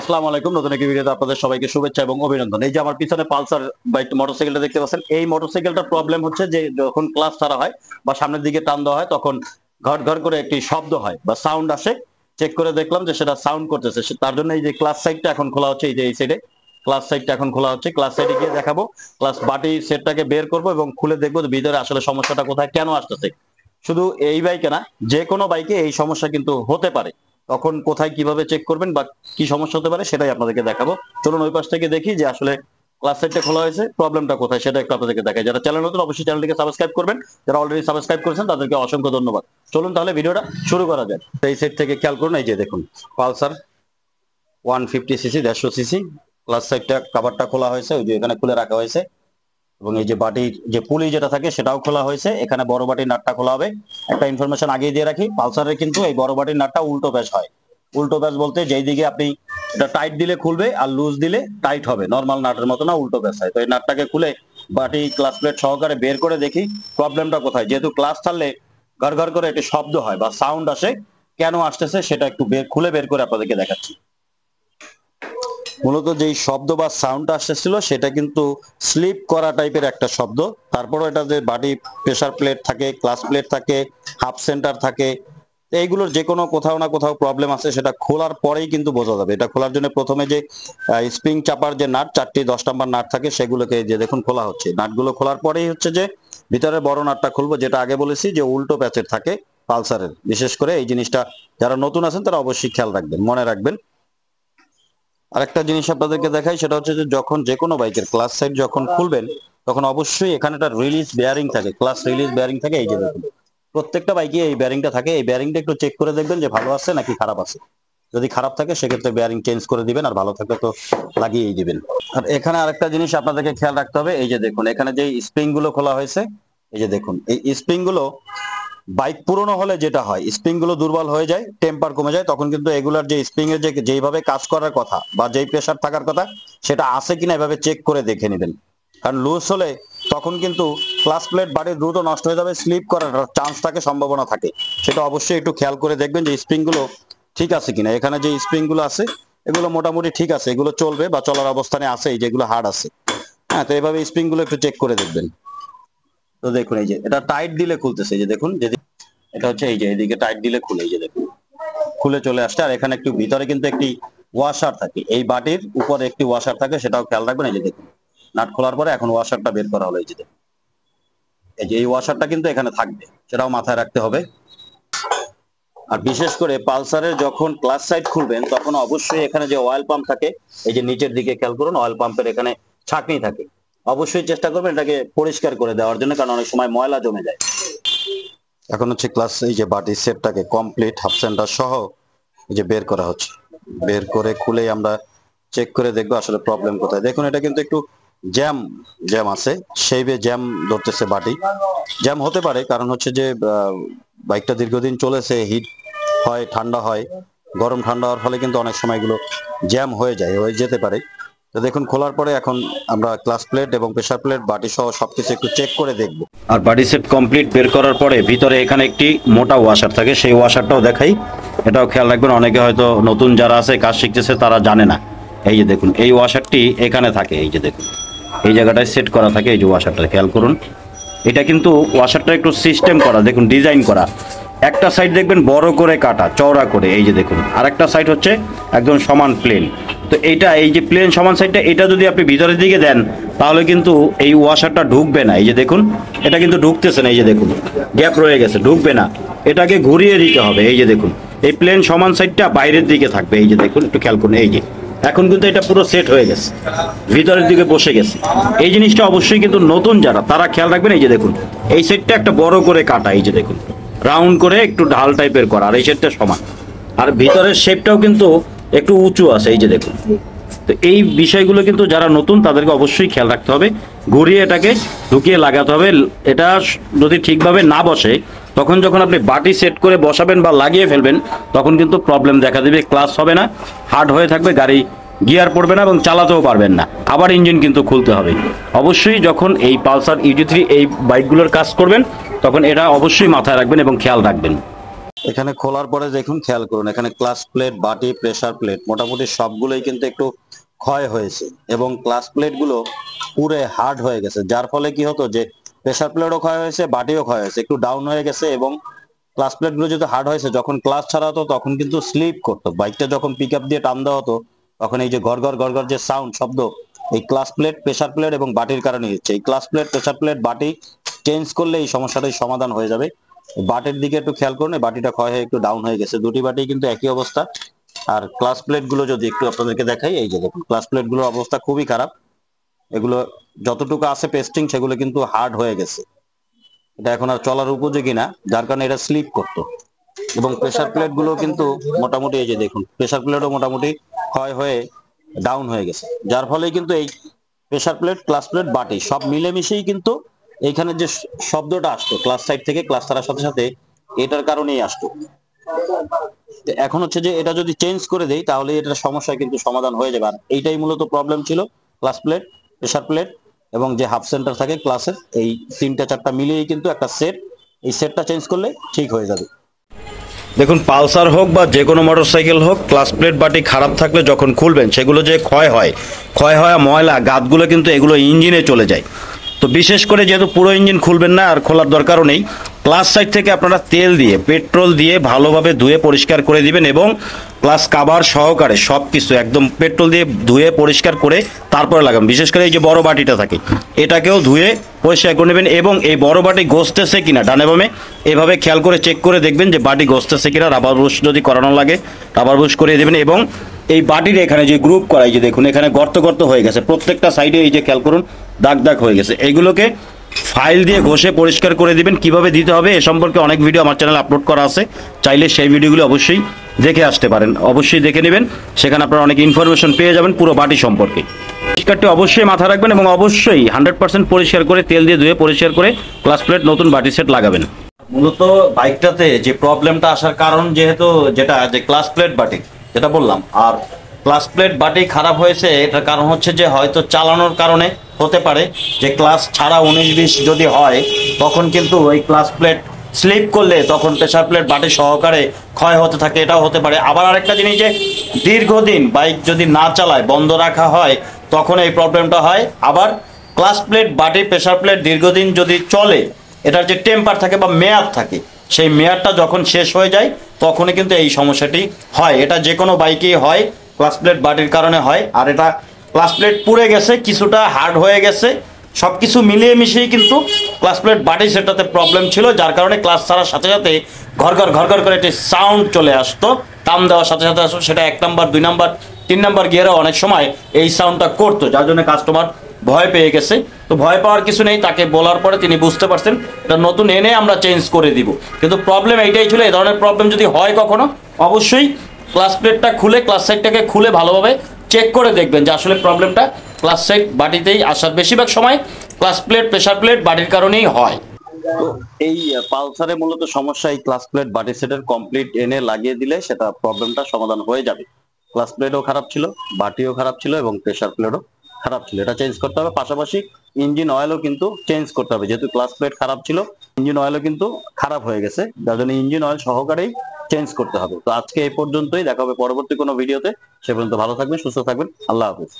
আসসালামু আলাইকুম। নতুন একটি ভিডিওতে আপনাদের সবাইকে শুভেচ্ছা এবং অভিনন্দন। এই যে আমার পিছনে পালসার বাইক মোটরসাইকেলটা দেখতে পাচ্ছেন, এই মোটরসাইকেলটার প্রবলেম হচ্ছে যে যখন ক্লাচ ছাড়া হয় বা সামনের দিকে টান দেওয়া হয় তখন ঘট ঘট করে একটি শব্দ হয় বা সাউন্ড আসে। চেক করে দেখলাম যে সেটা সাউন্ড করতেছে, তার জন্য এই যে ক্লাচ সাইডটা এখন খোলা হচ্ছে। এই যে এই সাইডে ক্লাচ সাইডটা এখন খোলা হচ্ছে। ক্লাচ সাইডে গিয়ে দেখাবো, ক্লাচ বাটি সেটটাকে বের করবো এবং খুলে দেখবো যে ভিতরে আসলে সমস্যাটা কোথায়, কেন আসতেছে। শুধু এই বাইকে না, যে কোনো বাইকে এই সমস্যা কিন্তু হতে পারে। তখন কোথায় কিভাবে চেক করবেন বা কি সমস্যা হতে পারে সেটাই আপনাদেরকে দেখাবো। চলুন ওই পাশ থেকে দেখি যে আসলে ক্লাস সেটটা খোলা হয়েছে, প্রবলেমটা কোথায় সেটা একটু আপনাদেরকে দেখাই। যারা চ্যানেল নতুন অবশ্যই চ্যানেলটিকে সাবস্ক্রাইব করবেন, যারা অলরেডি সাবস্ক্রাইব করেছেন তাদেরকে অসংখ্য ধন্যবাদ। চলুন তাহলে ভিডিওটা শুরু করা যায়। এই সেট থেকে খেয়াল করুন, এই যে দেখুন পালসার 150cc 150cc ক্লাস সাইডটা কভারটা খোলা হয়েছে, ওই যে এখানে খুলে রাখা হয়েছে এবং এই যে বাটির যে পুলি যেটা থাকে সেটাও খোলা হয়েছে। এখানে বড় বাটির নাটটা খোলা হবে। একটা ইনফরমেশন আগেই দিয়ে রাখি, পালসারের কিন্তু এই বড় বাটির নাটটা উল্টো প্যাচ হয়। উল্টো প্যাচ বলতে যেই দিকে আপনি এটা টাইট দিলে খুলবে আর লুজ দিলে টাইট হবে, নরমাল নাটের মতো না, উল্টো প্যাচ হয়। তো এই নাটটাকে খুলে বাটি ক্লাস প্লেট সহকারে বের করে দেখি প্রবলেমটা কোথায়। যেহেতু ক্লাস ছাড়লে ঘর ঘর করে একটি শব্দ হয় বা সাউন্ড আসে, কেন আসতেছে সেটা একটু খুলে বের করে আপনাদেরকে দেখাচ্ছি। মূলত যেই শব্দ বা সাউন্ড আসতেছিল সেটা কিন্তু স্লিপ করা টাইপের একটা শব্দ। তারপরও এটা যে বাডি প্রেসার প্লেট থাকে, ক্লাস প্লেট থাকে, হাফ সেন্টার থাকে, এইগুলোর যে কোনো কোথাও না কোথাও প্রবলেম আছে। সেটা খোলার পরেই কিন্তু বোঝা যাবে। এটা খোলার জন্য প্রথমে যে স্প্রিং চাপার যে নাট, 4টি 10 নাম্বার নাট থাকে, সেগুলোকে যে দেখুন খোলা হচ্ছে। নাটগুলো খোলার পরেই হচ্ছে যে ভিতরে বড় নাটটা খুলবো, যেটা আগে বলেছি যে উল্টো প্যাচের থাকে পালসারের। বিশেষ করে এই জিনিসটা যারা নতুন আছেন তারা অবশ্যই খেয়াল রাখবেন, মনে রাখবেন। আরেকটা জিনিস আপনাদেরকে দেখাই, সেটা হচ্ছে যে যখন যে কোনো বাইকের ক্লাস সাইড যখন খুলবেন তখন অবশ্যই এখানে একটা রিলিজ বেয়ারিং থাকে, ক্লাস রিলিজ বেয়ারিং থাকে। এই যে দেখুন প্রত্যেকটা বাইকে এই বেয়ারিংটা থাকে। এই বেয়ারিংটা একটু চেক করে দেখবেন যে ভালো আছে নাকি খারাপ আছে। যদি খারাপ থাকে সেক্ষেত্রে বেয়ারিং চেঞ্জ করে দিবেন, আর ভালো থাকলে তো লাগিয়েই দিবেন। আর এখানে আরেকটা জিনিস আপনাদেরকে খেয়াল রাখতে হবে, এই যে দেখুন এখানে যে স্প্রিং গুলো খোলা হয়েছে, এই যে দেখুন এই স্প্রিং গুলো বাইক পুরনো হলে যেটা হয়, স্প্রিং গুলো দুর্বল হয়ে যায়, টেম্পার কমে যায়, তখন কিন্তু এগুলার যে স্প্রিং এর যে যেইভাবে কাজ করার কথা বা যেই প্রেসার থাকার কথা সেটা আছে কিনা এভাবে চেক করে দেখে নেবেন। কারণ লুজ হলে তখন কিন্তু ক্লাস প্লেট বাড়ি দ্রুত নষ্ট হয়ে যাবে, স্লিপ করার চান্স থাকে, সম্ভাবনা থাকে। সেটা অবশ্যই একটু খেয়াল করে দেখবেন যে স্প্রিং গুলো ঠিক আছে কিনা। এখানে যে স্প্রিং গুলো আছে এগুলো মোটামুটি ঠিক আছে, এগুলো চলবে বা চলার অবস্থানে আছে, এই যেগুলো হার্ড আছে। হ্যাঁ, তো এইভাবে স্প্রিং গুলো একটু চেক করে দেখবেন। তো দেখুন এই যে এটা টাইট দিলে খুলতেছে, এই যে দেখুন এটা হচ্ছে এই যে এদিকে টাইট দিলে খুলে, এই যে দেখুন খুলে চলে আসছে। আর এখানে একটু ভিতরে কিন্তু একটি ওয়াশার থাকে, এই বাটির উপরে একটি ওয়াশার থাকে, সেটাও খেয়াল রাখবেন। এই যে দেখুন নাট খোলার পরে এখন ওয়াশারটা বের করা হলো, এই যে দেখুন এই যে এই ওয়াশারটা কিন্তু এখানে থাকবে, সেটাও মাথায় রাখতে হবে। আর বিশেষ করে পালসারের যখন ক্লাস সাইড খুলবেন তখন অবশ্যই এখানে যে অয়েল পাম্প থাকে, এই যে নিচের দিকে খেয়াল করুন, অয়েল পাম্পের এখানে ছাঁকনি থাকে। অবশ্যই চেষ্টা করবেন এটাকে পরিষ্কার করে দেওয়ার জন্য, কারণ অনেক সময় ময়লা জমে যায়। এখন হচ্ছে ক্লাস এই যে বাটি সেটটাকে কমপ্লিট হাফ সেন্টার সহ এই যে বের করা হচ্ছে। বের করে খুলেই আমরা চেক করে দেখবো আসলে প্রবলেম কোথায়। দেখুন এটা কিন্তু একটু জ্যাম জ্যাম আছে, সেইভাবে জ্যাম ধরতেছে বাটি। জ্যাম হতে পারে কারণ হচ্ছে যে বাইকটা দীর্ঘদিন চলেছে, হিট হয়, ঠান্ডা হয়, গরম ঠান্ডা হওয়ার ফলে কিন্তু অনেক সময় এগুলো জ্যাম হয়ে যেতে পারে। তো দেখুন খোলার পরে এখন আমরা ক্লাস প্লেট এবং প্রেসার প্লেট বাটি সহ সবকিছু একটু চেক করে দেখব। আর বাটি সেট কমপ্লিট বের করার পরে ভিতরে এখানে একটি মোটা ওয়াশার থাকে, সেই ওয়াশারটাও দেখাই, এটাও খেয়াল রাখবেন। অনেকে হয়তো নতুন যারা আছে কাজ শিখতেছে তারা জানে না। এই যে দেখুন এই ওয়াশারটি এখানে থাকে, এই যে দেখুন এই জায়গাটায় সেট করা থাকে, এই যে ওয়াশারটা খেয়াল করুন। এটা কিন্তু ওয়াশারটা একটু সিস্টেম করা, দেখুন ডিজাইন করা। একটা সাইড দেখবেন বড় করে কাটা, চওড়া করে, এই যে দেখুন, আর একটা সাইড হচ্ছে একদম সমান প্লেন। তো এইটা এই যে প্লেন সমান সাইডটা, এটা যদি আপনি ভিতরের দিকে দেন তাহলে কিন্তু এই ওয়াশারটা ঢুকবে না। এই যে দেখুন এটা কিন্তু ঢুকতেছে না, এই যে দেখুন গ্যাপ রয়ে গেছে, ঢুকবে না। এটাকে ঘুরিয়ে দিতে হবে। এই যে দেখুন এই প্লেন সমান সাইডটা বাইরের দিকে থাকবে, এই যে দেখুন একটু খেয়াল করুন। এই যে এখন কিন্তু এটা পুরো সেট হয়ে গেছে, ভিতরের দিকে বসে গেছে। এই জিনিসটা অবশ্যই কিন্তু নতুন যারা তারা খেয়াল রাখবেন। এই যে দেখুন এই সাইডটা একটা বড় করে কাটা, এই যে দেখুন রাউন্ড করে একটু ঢাল টাইপের করা, আর এই সাইডটা সমান। আর ভিতরের শেপটাও কিন্তু একটু উঁচু আছে, এই যে দেখুন। তো এই বিষয়গুলো কিন্তু যারা নতুন তাদেরকে অবশ্যই খেয়াল রাখতে হবে, ঘুরিয়ে এটাকে ঢুকিয়ে লাগাতে হবে। এটা যদি ঠিকভাবে না বসে তখন যখন আপনি বাটি সেট করে বসাবেন বা লাগিয়ে ফেলবেন তখন কিন্তু প্রবলেম দেখা দেবে, ক্লাস হবে না, হার্ড হয়ে থাকবে, গাড়ি গিয়ার পড়বে না এবং চালাতেও পারবেন না, আবার ইঞ্জিন কিন্তু খুলতে হবে। অবশ্যই যখন এই পালসার ইউজি3 এই বাইকগুলোর কাজ করবেন তখন এটা অবশ্যই মাথায় রাখবেন এবং খেয়াল রাখবেন। এখানে খোলার পরে দেখুন, খেয়াল করুন, এখানে ক্লাস প্লেট, বাটি, প্রেসার প্লেট মোটামুটি সবগুলোই কিন্তু একটু ক্ষয় হয়েছে এবং ক্লাস প্লেট গুলো পুরো হার্ড হয়ে গেছে, যার ফলে কি হতো যে প্রেসার প্লেটও ক্ষয় হয়েছে, বাটিও ক্ষয় হয়েছে, একটু ডাউন হয়ে গেছে। এবং ক্লাস প্লেট গুলো যদি হার্ড হয়েছে, যখন ক্লাস ছাড়া হতো তখন কিন্তু স্লিপ করতো, বাইকটা যখন পিক আপ দিয়ে টান দেওয়া হতো তখন এই যে গড় যে সাউন্ড শব্দ, এই ক্লাস প্লেট, প্রেসার প্লেট এবং বাটির কারণে হচ্ছে। এই ক্লাস প্লেট, প্রেসার প্লেট, বাটি চেঞ্জ করলে এই সমস্যাটাই সমাধান হয়ে যাবে। বাটির দিকে একটু খেয়াল করুন, এই বাটিটা ক্ষয় হয়ে একটু ডাউন হয়ে গেছে, দুটি বাটি কিন্তু একই অবস্থা। আর ক্লাস প্লেট গুলো যদি একটু আপনাদেরকে দেখাই, এই যে দেখুন ক্লাস প্লেট গুলোর অবস্থা খুবই খারাপ। এগুলো যতটুকু আছে পেস্টিং, সেগুলো কিন্তু হার্ড হয়ে গেছে, এটা এখন আর চলার উপযোগী না, যার কারণে এটা স্লিপ করতো। এবং প্রেসার প্লেট গুলো কিন্তু মোটামুটি, এই যে দেখুন প্রেসার প্লেটও মোটামুটি ক্ষয় হয়ে ডাউন হয়ে গেছে, যার ফলে কিন্তু এই প্রেসার প্লেট, ক্লাস প্লেট, বাটি সব মিলেমিশেই কিন্তু এইখানে যে শব্দটা আসতো ক্লাস সাইড থেকে ক্লাস ছাড়ার সাথে সাথে, এটার কারণেই আসতো। এখন হচ্ছে যে এটা যদি চেঞ্জ করে দেই তাহলে এটার সমস্যা কিন্তু সমাধান হয়ে যাবে। আর এইটাই মূলত প্রবলেম ছিল, ক্লাস প্লেট, প্রেসার প্লেট এবং যে হাফ সেন্টার থাকে ক্লাসের, এই তিনটা চারটা মিলিয়েই কিন্তু একটা সেট, এই সেটটা চেঞ্জ করলে ঠিক হয়ে যাবে। দেখুন, পালসার হোক বা যে কোনো মোটরসাইকেল হোক, ক্লাস প্লেট বাটি খারাপ থাকলে যখন খুলবেন সেগুলো যে ক্ষয় হয় ময়লা গাদগুলো কিন্তু এগুলো ইঞ্জিনে চলে যায়। তো বিশেষ করে যেহেতু পুরো ইঞ্জিন খুলবেন না আর খোলার দরকারও নেই, ক্লাস সাইড থেকে আপনারা তেল দিয়ে, পেট্রোল দিয়ে ভালোভাবে ধুয়ে পরিষ্কার করে দিবেন এবং প্লাস কাভার সহকারে সব কিছু একদম পেট্রোল দিয়ে ধুয়ে পরিষ্কার করে তারপরে লাগাবেন। বিশেষ করে এই যে বড় বাটিটা থাকে, এটাকেও ধুয়ে পরিষ্কার করে নেবেন এবং এই বড় বাটি ঘষতেছে কিনা ডানে বামে এভাবে খেয়াল করে চেক করে দেখবেন যে বাটি ঘষতেছে কিনা। রাবার ব্রুশ যদি করানো লাগে রাবার ব্রুশ করিয়ে দেবেন। এবং এই বাটির এখানে যে গ্রুপ করা, এই যে দেখুন এখানে গর্ত হয়ে গেছে, প্রত্যেকটা সাইডে এই যে খেয়াল করুন দাগ হয়ে গেছে, এইগুলোকে ফাইল দিয়ে ঘষে পরিষ্কার করে দিবেন। কিভাবে দিতে হবে এ সম্পর্কে অনেক ভিডিও আমার চ্যানেলে আপলোড করা আছে, চাইলে সেই ভিডিওগুলো অবশ্যই দেখে আসতে পারেন, অবশ্যই দেখে নেবেন, সেখানে আপনারা অনেক ইনফরমেশন পেয়ে যাবেন পুরো বাটি সম্পর্কে। পরিষ্কারটি অবশ্যই মাথায় রাখবেন এবং অবশ্যই 100% পরিষ্কার করে তেল দিয়ে ধুয়ে পরিষ্কার করে ক্লাস প্লেট নতুন বাটি সেট লাগাবেন। মূলত বাইকটাতে যে প্রবলেমটা আসার কারণ যেহেতু যেটা যে ক্লাস প্লেট বাটি যেটা বললাম, আর ক্লাস প্লেট বাটি খারাপ হয়েছে, এটার কারণ হচ্ছে যে হয়তো চালানোর কারণে হতে পারে, যে ক্লাস ছাড়া 19-20 যদি হয় তখন কিন্তু ওই ক্লাস প্লেট স্লিপ করলে তখন প্রেসার প্লেট বাটি সহকারে ক্ষয় হতে থাকে, এটাও হতে পারে। আবার আরেকটা জিনিস, যে দীর্ঘদিন বাইক যদি না চালায়, বন্ধ রাখা হয়, তখন এই প্রবলেমটা হয়। আবার ক্লাস প্লেট বাটি প্রেসার প্লেট দীর্ঘদিন যদি চলে, এটার যে টেম্পার থাকে বা মেয়াদ থাকে, সেই মেয়াদটা যখন শেষ হয়ে যায় তখনই কিন্তু এই সমস্যাটি হয়। এটা যে কোনো বাইকেই হয়, ক্লাস প্লেট বাটির কারণে হয়। আর এটা ক্লাস প্লেট পুড়ে গেছে, কিছুটা হার্ড হয়ে গেছে, সব কিছু মিলিয়ে মিশিয়েই কিন্তু ক্লাস প্লেট বাটি সেটাতে প্রবলেম ছিল, যার কারণে ক্লাস ছাড়ার সাথে সাথে ঘর করে একটি সাউন্ড চলে আসতো, টান দেওয়ার সাথে সাথে আসতো, সেটা 1 নাম্বার 2 নাম্বার 3 নাম্বার গিয়ারে অনেক সময় এই সাউন্ডটা করতো, যার জন্য কাস্টমার ভয় পেয়ে গেছে। তো ভয় পাওয়ার কিছু নেই, তাকে বলার পরে তিনি বুঝতে পারছেন এটা নতুন এনে আমরা চেঞ্জ করে দিব। কিন্তু প্রবলেম এইটাই ছিল, এই ধরনের প্রবলেম যদি হয় কখনো, অবশ্যই ক্লাস প্লেটটা খুলে, ক্লাস সাইডটাকে খুলে ভালোভাবে চেক করে দেখবেন যে আসলে প্রবলেমটা ক্লাস সাইড বাটিতেই আসার বেশিরভাগ সময় ক্লাস প্লেট প্রেসার প্লেট বাটির কারণেই হয়। তো এই পালসারে মূলত সমস্যা, এই ক্লাস প্লেট বাটি সেটের কমপ্লিট এনে লাগিয়ে দিলে সেটা প্রবলেমটা সমাধান হয়ে যাবে। ক্লাস প্লেটও খারাপ ছিল, বাটিও খারাপ ছিল এবং প্রেসার প্লেটও খারাপ ছিল, এটা চেঞ্জ করতে হবে। পাশাপাশি ইঞ্জিন অয়েলও কিন্তু চেঞ্জ করতে হবে, যেহেতু ক্লাস প্লেট খারাপ ছিল, ইঞ্জিন অয়েলও কিন্তু খারাপ হয়ে গেছে, যার জন্য ইঞ্জিন অয়েল সহকারেই চেঞ্জ করতে হবে। তো আজকে এই পর্যন্তই, দেখা হবে পরবর্তী কোনো ভিডিওতে। সে পর্যন্ত ভালো থাকবেন, সুস্থ থাকবেন, আল্লাহ হাফেজ।